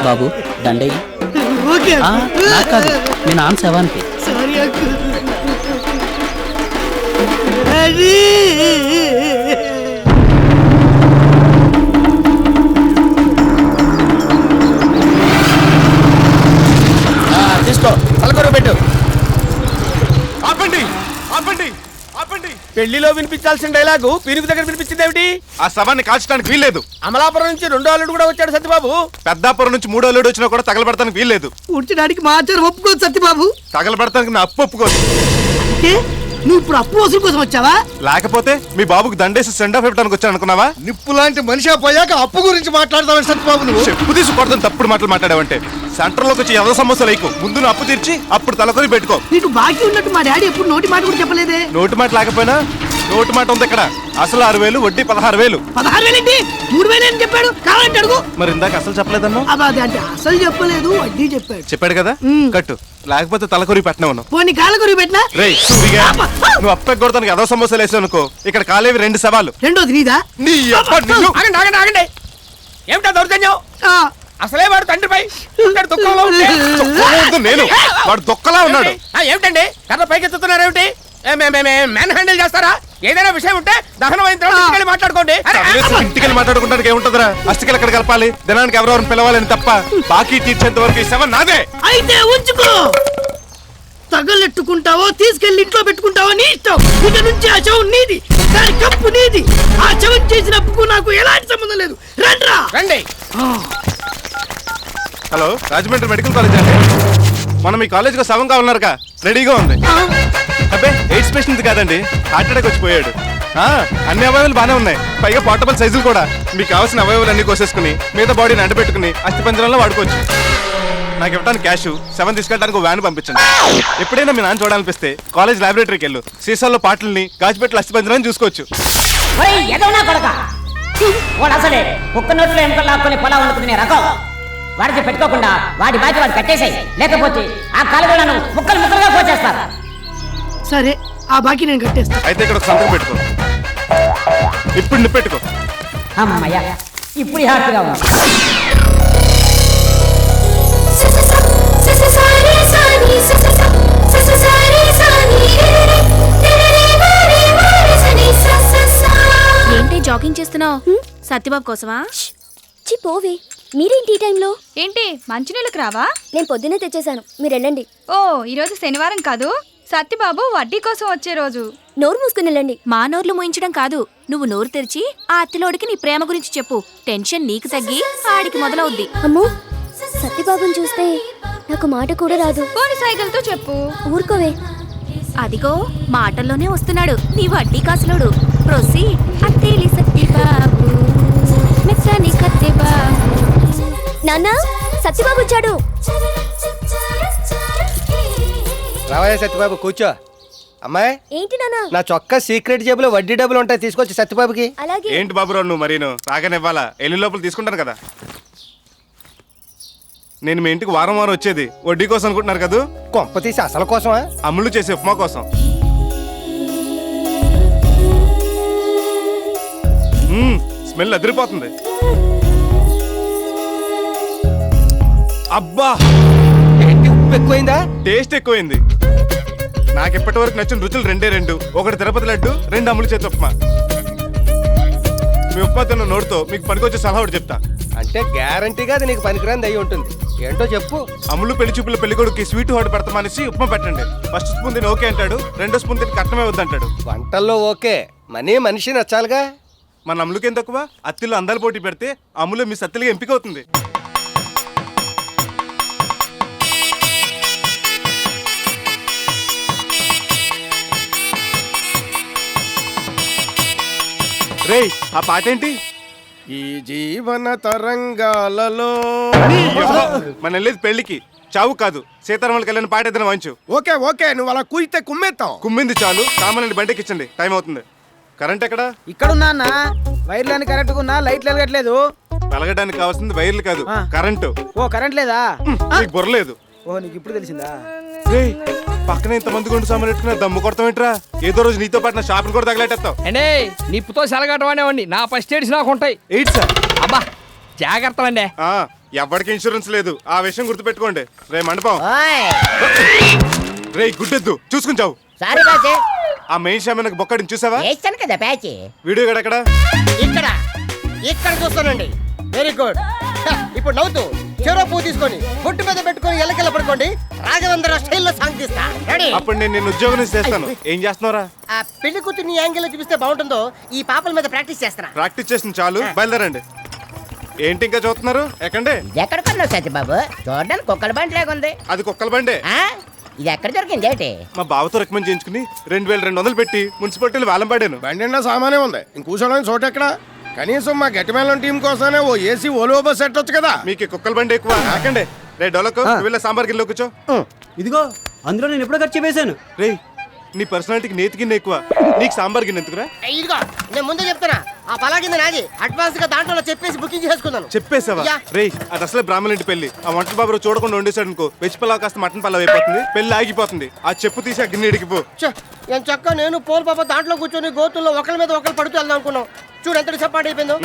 బాబు దండయ్య కాదు మీ నాన్న శవానికి. తీసుకో తలకొర పెట్టు. ఆపండి ఆపండి ఆపండి. పెళ్లిలో వినిపించాల్సిన డైలాగు పీనుగు దగ్గర వినిపించింది ఏమిటి? ఆ శవాన్ని కాల్చడానికి వీల్లేదు. అమలాపురం నుంచి 2వ అల్లుడు కూడా వచ్చాడు సత్యబాబు. పెద్దాపురం నుంచి 3వ అల్లుడు వచ్చినా కూడా తగలబెడతానికి వీల్లేదు. కూర్చోడానికి మా ఆచారం ఒప్పుకోదు సత్యబాబు. తగలబెడతానికి నా అప్పు ఒప్పుకోదు. నువ్వు ఇప్పుడు అప్పు వసూలు కోసం వచ్చావా? లేకపోతే మీ బాబుకి దండేసి సెండ్ ఆఫ్ ఇవ్వడానికి వచ్చాను అనుకున్నావా? నిప్పు లాంటి మనిషి పోయాక అప్పు గురించి మాట్లాడతావు సత్యబాబు. నువ్వు చెప్పు తీసుకొడతాను తప్పుడు మాటలు మాట్లాడావంటే. సెంటర్ లోకి వచ్చి ఎవరో సమస్యలు అయికు ముందు నువ్వు అప్పు తీర్చి అప్పుడు తలకొని పెట్టుకో. నీకు బాకీ ఉన్నట్టు మా డాడీ ఎప్పుడు నోటి మాట కూడా చెప్పలేదే. నోటి మాట లేకపోయినా నోటి మాట ఉంది ఇక్కడ. అసలు 6,000 వడ్డీ 16,000. 16,000 ఏంటి? 3,000 అని చెప్పాడు. కావాలంటే అడుగు. మరి ఇందాక అసలు చెప్పలేదన్నా? అదే అంటే అసలు చెప్పలేదు, వడ్డీ చెప్పాడు. చెప్పాడు కదా కట్టు, లేకపోతే తలకొరి పెట్టినావు. పోనీ కాళ్ళ కొరికి పెట్టినా? నువ్వు అప్పకి కొడతానికి అదో సమస్యలు వేసావు అనుకో, ఇక్కడ కాలేవి 2 సవాలు. రెండోది నీదా? ఆగండి. ఏమిటా దౌర్జన్యం? అసలే వాడు తండ్రిపై నేను వాడు దొక్కలా ఉన్నాడు. ఏమిటండి కర్ర పైకెత్తుతున్నారు ఏమిటి? మ్యాన్ హ్యాండిల్ చేస్తారా? ఏదైనా విషయం ఉంటే దహనం అయిన తర్వాత మాట్లాడుకోండి. ఇంటికి మాట్లాడుకుంటానికి ఏముంటదిరా? అస్థికలు ఎక్కడ కలపాలి, దినానికి ఎవరెవరిని పిలవాలని తప్ప బాకీ తీర్చేంత వరకు ఈ శవం నాదే. అయితే ఉంచుకో. తగలెట్టుకుంటావో తీసుకెళ్లి ఇంట్లో పెట్టుకుంటావో నీ ఇష్టం. ఇక నుంచి ఆ శవం నీది, దాని కప్పు నీది. ఆ శవం చేసిన అప్పుకు నాకు ఎలాంటి సంబంధం లేదు. రండి. హలో, రాజమండ్రి మెడికల్ కాలేజ్ అండి. మనం ఈ కాలేజ్ కు శవం కావాలన్నారుగా, రెడీగా ఉంది. అబ్బే ఎయిడ్స్ పేషెంట్ కాదండి, హార్ట్ అటాక్ వచ్చిపోయాడు. అన్ని అవయవాలు బాగానే ఉన్నాయి, పైగా పోర్టబుల్ సైజులు కూడా. మీకు కావాల్సిన అవయవాలు అన్ని కోసేసుకుని మిగతా బాడీని అంటపెట్టుకుని అస్థిపంజరంలో వాడుకోవచ్చు. నాకు ఇవ్వడానికి క్యాష్, శవం తీసుకెళ్ళడానికి వ్యాన్ పంపించండి. ఎప్పుడైనా మీ నాన్న చూడాలనిపిస్తే కాలేజ్ లైబ్రరీకి వెళ్ళు. సీసాల్లో పాటల్ని గాజుపెట్టలు అస్థిపంజరాన్ని చూసుకోవచ్చు. వాడికి పెట్టుకోకుండా వాడి బాధ్యత వాడు కట్టేసాయి, లేకపోతే ఆ కాలువలను ముక్కలు ముక్కలుగా కోచేస్తారు. సరే, ఆ బాకీ నేను కట్టేస్తా. అయితే ఇక్కడ ఒక సంతకం పెట్టుకో. ఇప్పుడు నిప్పెట్టుకో. అమ్మయ్య, ఇప్పుడు హ్యాపీగా ఉంది. ఏంటి జాగింగ్ చేస్తున్నావు? సత్యబాబు కోసమా? పోవే, మీరేంటి ఈ టైంలో? ఏంటి మంచినీళ్ళకి రావా? నేను పొద్దున్నే తెచ్చేసాను, మీరు వెళ్ళండి. ఓ, ఈరోజు శనివారం కాదు, సత్యబాబు వడ్డీ కోసం వచ్చే రోజు. నోరు మూసుకుని వెళ్ళండి. మా నోర్లు మూయించడం కాదు, నువ్వు నోరు తెరిచి ఆ అత్తిలోడికి నీ ప్రేమ గురించి చెప్పు. టెన్షన్ నీకు తగ్గి ఆడికి మొదలవుద్ది. అమ్మో, సత్యబాబుని చూస్తే నాకు మాట కూడా రాదు. పోని సైకిల్తో చెప్పు. ఊరుకోవే. అదిగో మాటల్లోనే వస్తున్నాడు నీ వడ్డీ కాసులోడు. ప్రొసీ అత్తేలి సత్యబాబు మెచ్చని కత్తెబాబు. నాన్న, సత్యబాబు వచ్చాడు. రావయ్య సత్యబాబు, కూర్చో. అమ్మాయి, ఏంటి నాన్న? నా చొక్కా సీక్రెట్ జేబులో వడ్డీ డబ్బులు ఉంటాయి, తీసుకొచ్చి సత్యబాబుకి. అలాగే. ఏంటి బాబురావు నువ్వు మరీను రాగానివ్వాలా? ఎల్లి లోపల తీసుకుంటాను కదా. నేను మీ ఇంటికి వారం వారం వచ్చేది వడ్డీ కోసం అనుకుంటున్నారు కదా? కొంప తీసి అసలు కోసమా? అమ్ములు చేసే ఉప్మా కోసం. స్మెల్ అదిరిపోతుంది. అబ్బా, ఏంటి ఉప్పు ఎక్కువైందా? టేస్ట్ ఎక్కువైంది. నాకు ఇప్పటి వరకు నచ్చిన రుచులు 2. ఒకటి తిరుపతి లడ్డు, 2 అమ్ములు చేసే ఉప్మా. మీ ఉప్మా తిన్న నోటితో మీకు పనికొచ్చే సలహా ఒకటి చెప్తా. అంటే గ్యారంటీగా అది నీకు పనికిరాంది అయి ఉంటుంది. ఏంటో చెప్పు. అమ్ములు పెళ్లి చూపుల పెళ్లి కొడుకు స్వీట్ హాట్ పెడతామనేసి ఉప్మా పెట్టండి. ఫస్ట్ స్పూన్ తిని ఓకే అంటాడు, 2వ స్పూన్ తిని కట్నమే వద్దంటాడు. వంటల్లో ఓకే, మనిషి నచ్చాలిగా. మన అమ్ములకేం తక్కువ? అత్తిలో అందాలు పోటీ పెడితే అమ్ములు మీ సత్తిలిగా ఎంపిక అవుతుంది. రేయ్, ఆ పాట ఏంటి? ఈ జీవన తరంగాలలో. మన వెళ్ళేది పెళ్లికి, చావు కాదు. సీతారాముల కళ్యాణ్ పాట ఏదైనా వంచు. ఓకే, నువ్వు అలా కూయితే కుమ్మేస్తావు. కుమ్మింది చాలు, సామాన్యుడి బండికిచ్చండి, టైం అవుతుంది. కరెంట్ ఎక్కడ? ఇక్కడున్నా అన్న. వైర్లని కరెక్ట్ ఉన్నా, లైట్లు వెలగట్లేదు. వెలగడానికి కావాల్సింది వైర్లు కాదు, కరెంటు. ఓ, కరెంట్ లేదా? నీకు బుర్రలేదు. ఓ, నీకు ఇప్పుడు తెలిసిందా? పక్కన ఇంతమంది గుండు సామాన్ పెట్టుకున్నా దమ్ము కొడతామేంట్రా? ఏదో రోజు నీతో పాటు నా షాపులు కూడా తగలెట్టేస్తావు. అంటే నిప్పుతో సెలగటం అనేవాడిని, నా ఫస్ట్ ఎయిడ్స్ నాకు ఉంటాయి. ఎయిడ్స్? అబ్బా, జాగ్రత్త అండి. ఎవరికి ఇన్సూరెన్స్ లేదు, ఆ విషయం గుర్తుపెట్టుకోండి. రే మండపం, ఓయ్ రే గుడ్డెద్దు చూసుకుని చావు. సారీ బాసే, ఆ మెయిన్ షామీనకు బొక్కడిని చూసావా? వేస్తాను కదా ప్యాచ్. వీడియో ఎక్కడ? ఇక్కడ ఇక్కడ చూస్తానండి. Very good. ఇప్పుడు నవ్వుతూ చెరో పువ్వు తీసుకొని బొట్టు మీద పెట్టుకొని ఎల్లకెళ్ళ పడుకోండి. రాఘవేంద్ర స్టైల్లో సాంగ్ తీస్తా. రెడీ? అప్పుడు నేను ఉద్యోగం నుంచి చేస్తాను. ఏం చేస్తున్నారా? ఆ పెళ్లి కూతుర్ని యాంగిల్ చూపిస్తే బాగుంటుందో ఈ పాపల మీద ప్రాక్టీస్ చేస్తారా? ప్రాక్టీస్ చేసిన చాలు, బయలుదేరండి. ఏంటి ఇంకా చూస్తున్నారు? ఎక్కండి. ఇది ఎక్కడ కొన్నావు సత్యబాబు? చూడడానికి కుక్కల బండి లాగుంది. అది కుక్కల బండే. ఆ? ఇది ఎక్కడ దొరికింది ఏంటి? మా బావతో రికమెండ్ చేయించుకుని 2200 పెట్టి మున్సిపాలిటీలు వేలం పాడాను. బండి నిండా సామానే ఉంది, ఇంక కూర్చోడానికి చోటు ఎక్కడ? కనీసం మా గట్టిమేళం టీం కోసమే ఓ ఏసీ ఓలో బస్ సెట్టొచ్చు కదా. మీకు కుక్కల బండి ఎక్కువ. ఎక్కండి. రే డోలకు వీళ్ళ సాంబార్ గిన్నెలో కూర్చో. ఇదిగో అందులో నేను ఎప్పుడో ఖర్చు వేశాను. రే నీ పర్సనాలిటీకి నేతి గిన్నె ఎక్కువ, నీకు సాంబార్ గిన్నె ఎందుకురా? ఇదిగో నేను ముందే చెప్తున్నా, ఆ పలాగింది నాది. అడ్వాన్స్ గా దాంట్లో చెప్పేసి బుకింగ్ చేసుకున్నాను. చెప్పేసావా? యా. రే అది అసలే బ్రాహ్మణ ఇంటి పెళ్లి. ఆ వంట బాబు చూడకుండా వండేశాడు అనుకో, వెజ్ పలావ్ కాస్త మటన్ పలావ్ అయిపోతుంది, పెళ్లి ఆగిపోతుంది. ఆ చెప్పు తీసి ఆ గిన్నె ఇడిగిపో. నేను చక్క నేను పోల్ పాప దాంట్లో కూర్చొని గోతుల్లో ఒకరి మీద ఒకరు పడుతూ వెళ్దాం అనుకున్నాం. చూడు ఎంత డిసప్పాయింట్ అయిపోయిందో.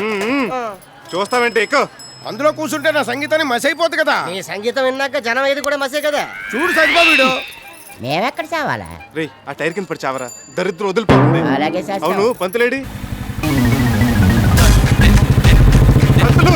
చూస్తావంటే ఎక్కువ. అందులో కూర్చుంటే నా సంగీతాన్ని మసైపోతుంది కదా. నీ సంగీతం విన్నాక జనం ఏది కూడా మసే కదా. చూడు సత్యబాబు వీడు. మేమెక్కడ చావాలా? రే ఆ టైర్ కింద పడి చావరా, దరిద్రం వదిలిపోతుంది. అలాగే చేస్తాం. అవును పంతులేడి? పంతులు,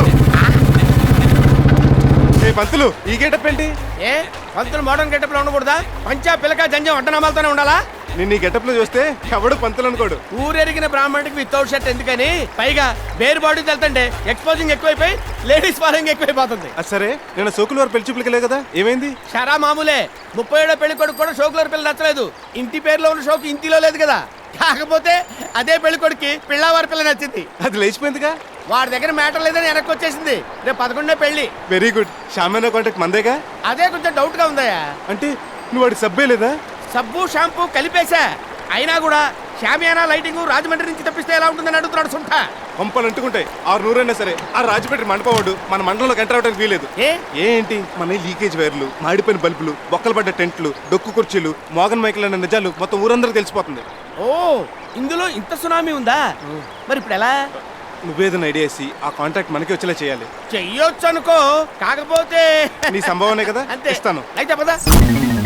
ఏ పంతులు ఈ గేటప్ ఏంటి? ఏ పంతులు మోడర్న్ గెటప్ లో ఉండకూడదా? పంచా పిల్లక జంజం అడ్డనామాలతోనే ఉండాలా? నేను ఈ గెటప్ లో చూస్తే ఎవడు పంతులు అనుకోడు. ఊరెరిగిన బ్రాహ్మణుడికి వితౌట్ షర్ట్ ఎందుకని, పైగా బేర్ బాడీ వెళ్తుంటే ఎక్స్పోజింగ్ ఎక్కువైపోయి లేడీస్ ఫాలోయింగ్ ఎక్కువైపోతుంది. అది సరే, నేను సోకులు వారు పెళ్లి చూపులకి కదా, ఏమైంది? షరా మామూలే. 37 పెళ్లి కొడుకు కూడా షోకులర్ పిల్ల నచ్చలేదు. ఇంటి పేరులో ఉన్న షోకు ఇంటిలో లేదు కదా. కాకపోతే అదే పెళ్లి కొడుకి పిల్లవారి పిల్ల నచ్చింది. అది లేచిపోయిందిగా. వాడి దగ్గర మ్యాటర్ లేదని వెనక్కి వచ్చేసింది. రేపు 11 పెళ్లి. Very good. షామేనా కాంటాక్ట్ మందేగా? అదే కొంచెం డౌట్ గా ఉందయ్యా. అంటే నువ్వు వాడికి సబ్బే లేదా? సబ్బు షాంపూ కలిపేశా. అయినా కూడా షామియానా లైటింగ్ రాజమండ్రి నుంచి తప్పిస్తే ఎలా ఉంటుందని అడుగుతున్నాడు సుంఠ. పంపలు అంటుకుంటాయి. 600 అయినా సరే ఆ రాజమండ్రి మండపవాడు మన మండలంలోకి ఎంటర్ అవడానికి వీలేదు. ఏంటి మన లీకేజ్ వైర్లు, మాడిపోయిన బల్బులు, బొక్కలు పడ్డ టెంట్లు, డొక్కు కుర్చీలు, మోగన్ మైకులు అన్న నిజాలు మొత్తం ఊరందరూ తెలిసిపోతుంది. ఓ ఇందులో ఇంత సునామీ ఉందా? మరి ఇప్పుడు ఎలా? నువ్వేదైనా ఐడియా వేసి ఆ కాంట్రాక్ట్ మనకి వచ్చేలా చేయాలి. చెయ్యొచ్చు అనుకో, కాకపోతే నీ సంభవనే కదా. అంతే ఇస్తాను. అయితే పద.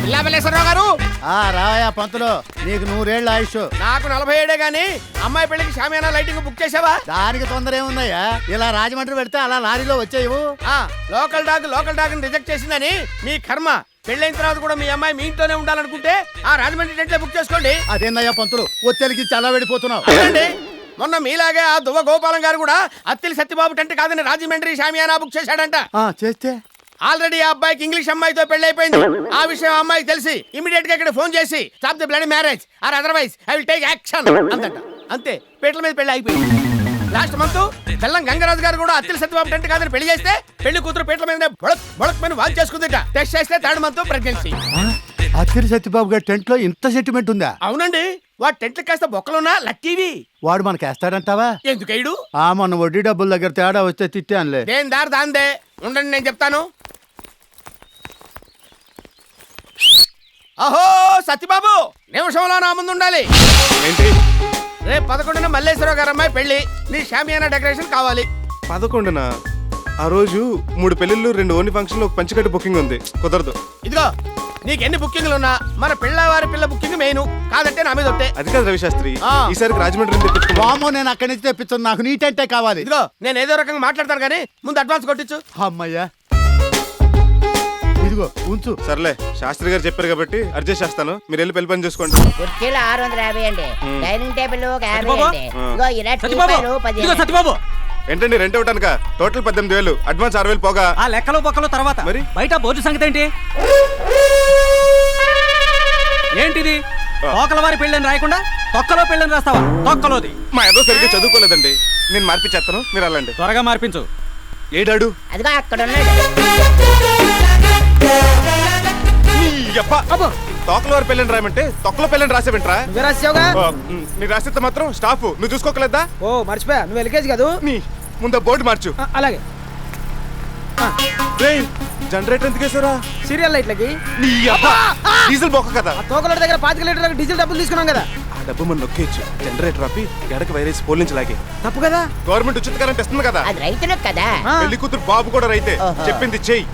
పిల్లాబల్లేశ్వరరావు గారు, రావయా పంతులు, నీకు 100 ఏళ్ళ ఆయుష్. నాకు 47 గానీ అమ్మాయి పెళ్లికి షామియానా లైటింగ్ బుక్ చేసావా? దానికి తొందర ఏముందయ్యా, ఇలా రాజమండ్రి పెడితే అలా లారీలో వచ్చేయవు. లోకల్ డాగ్ రిజెక్ట్ చేసిందని మీ కర్మ. పెళ్ళైన తర్వాత కూడా మీ అమ్మాయి మీ ఇంట్లోనే ఉండాలనుకుంటే ఆ రాజమండ్రి టెంట్లో బుక్ చేసుకోండి. అదేందయ్యా పంతులు, ఒత్తిడికి చాలా వెళ్ళిపోతున్నావు. అదేండి, మొన్న మీలాగే ఆ దువ్వ గోపాలం గారు కూడా అత్తిలి సత్యబాబు టెంట్ కాదని రాజమండ్రి షామియానా బుక్ చేశాడంట. చేస్తే ఆల్రెడీ ఆ అబ్బాయికి ఇంగ్లీష్ అమ్మాయితో పెళ్లి అయిపోయింది. ఆ విషయం అమ్మాయికి తెలిసి ఇమీడియట్ గా ఇక్కడ ఫోన్ చేసి stop the bloody marriage or otherwise I will take action అందంట. అంతే, పీటల మీద పెళ్లి అయిపోయింది. లాస్ట్ మంత్ బెల్లం గంగరాజు గారు కూడా అత్తిలి సత్యబాబు టెంట్ కాదని పెళ్లి చేస్తే పెళ్లి కూతురు పీటల మీద బొడక్ మీద వాల్ చేసుకుందిట. టెస్ట్ చేస్తే 3rd మంత్ ప్రెగ్నెన్సీ. అత్తిరి సత్యబాబు గారి టెంట్ లో ఇంత సెంటిమెంట్ ఉందా? అవునండి, వాడు టెంట్ కాస్త బొక్కలున్నా లక్కీవి. వాడు మనకేస్తాడంటావా? ఎందుకైడు? మొన్న వడ్డీ డబ్బుల దగ్గర తేడా వస్తే తిట్టానులే. దేని దారి దాందే. ఉండండి నేను చెప్తాను. అహో సత్యబాబు, నిమిషంలో నా ముందు ఉండాలి. ఏంటి? రేపు 11న మల్లేశ్వరరావు గారు అమ్మాయి పెళ్లి. నీ షామియానా డెకరేషన్ కావాలి. 11న? ఆ రోజు 3 పెళ్లిళ్ళు, 2 ఓన్లీ ఫంక్షన్లు, ఒక పంచకట్టు బుకింగ్ ఉంది. కుదరదు. ఇదిగో నీకు ఎన్ని బుకింగ్లు ఉన్నా మన పిల్లవారి పిల్ల బుకింగ్ మెయిన్. కాదంటే నా మీద ఒట్టే. అది కాదు రవిశాస్త్రి, ఈసారికి రాజమండ్రి తెప్పించుకో. వామో, నేను అక్కడి నుంచి తెప్పించాను, నాకు నీ టెంటే కావాలి. ఇదిగో నేను ఏదో రకంగా మాట్లాడతాను కానీ ముందు అడ్వాన్స్ కొట్టించు. అమ్మయ్యా, ఇదిగో ఉంచు. సర్లే, శాస్త్రి గారు చెప్పారు కాబట్టి అడ్జస్ట్ చేస్తాను. మీరు వెళ్ళి పెళ్లి పని చూసుకోండి. కుర్చీలు 650 అండి, డైనింగ్ టేబుల్ ఒక 50 అండి. ఇదిగో ఇలా రూపాయలు 10. సత్యబాబు, ఏంటండి రెంట్ ఇవ్వటానిక? టోటల్ 18,000, అడ్వాన్స్ 6,000 పోగా. ఆ లెక్కలు బొక్కలు తర్వాత మరి బయట భోజన సంగతి ఏంటి? ఏంటిది? తోకల వారి పెళ్ళని రాయకుండా తొక్కలో పెళ్ళని రాస్తావా? తొక్కలోది. మా ఏదో సరిగ్గా చదువుకోలేదండి, నేను మార్పిచ్చేస్తాను, మీరు వెళ్ళండి. త్వరగా మార్పించు. ఏడాడు? అదిగో అక్కడ ఉన్నాడు. తోకల వారి పెళ్ళని రాయమంటే తొక్కలో పెళ్ళని రాసేవింట్రా? నువ్వే రాసావుగా. నీకు రాసిస్తే మాత్రం స్టాఫ్ నువ్వు చూసుకోకలేదా? ఓ మర్చిపోయా, నువ్వు ఎల్కేజీ కాదు. నీ ముందు బోర్డు మార్చు. అలాగే. జనరేటర్ ఎందుకు వేసారా? సీరియల్ లైట్లకి. డీజిల్ బొక్క కదా. తోకల దగ్గర 25 లీటర్లకు డీజిల్ డబ్బులు తీసుకున్నాం కదా. డబ్బు మనం నొక్కేయచ్చు. జనరేటర్ ఆపి గడకి వైరేసి పోలించలాగే. తప్పు కదా. గవర్నమెంట్ ఉచిత కరెంట్ ఇస్తుంది కదా. అది రైతులకు కదా. పెళ్లి కూతురు బాబు కూడా రైతే. చెప్పింది చెయ్యి.